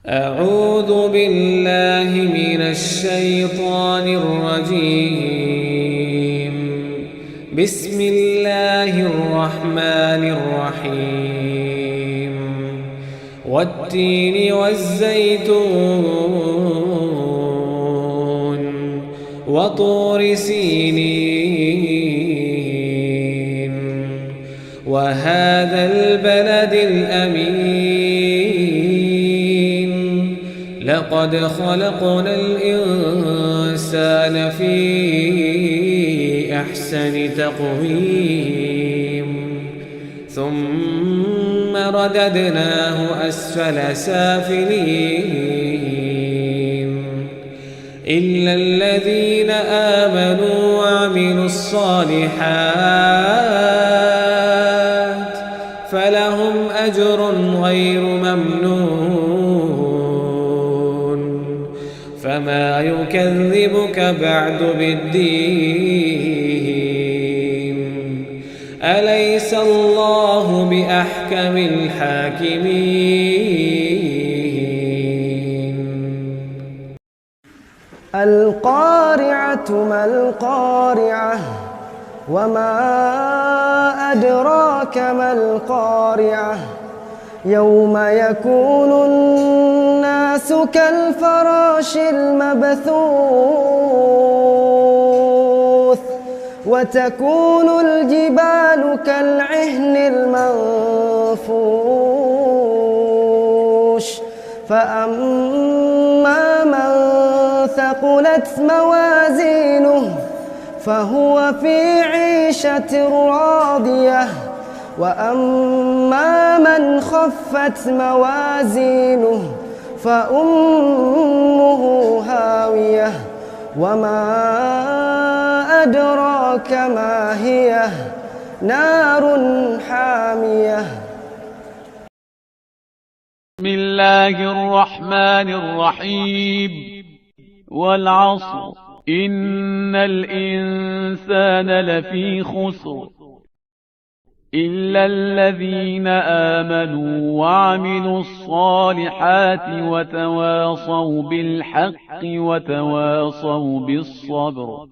أعوذ بالله من الشيطان الرجيم. بسم الله الرحمن الرحيم. والتين والزيتون وطور سينين وهذا البلد الأمين. لقد خلقنا الإنسان في أحسن تقويم ثم رددناه أسفل سافلين إلا الذين آمنوا وعملوا الصالحات فلهم أجر غير ممنون. فما يكذبك بعد بالدين؟ أليس الله بأحكم الحاكمين؟ القارعة ما القارعة وما أدراك ما القارعة يوم يكون الناس كالفراش المبثوث وتكون الجبال كالعهن المنفوش فأما من ثقلت موازينه فهو في عيشة راضية وأما من خفت موازينه فأمه هاوية وما أدراك ما هي نار حامية. بسم الله الرحمن الرحيم. والعصر إن الإنسان لفي خسر إلا الذين آمنوا وعملوا الصالحات وتواصوا بالحق وتواصوا بالصبر.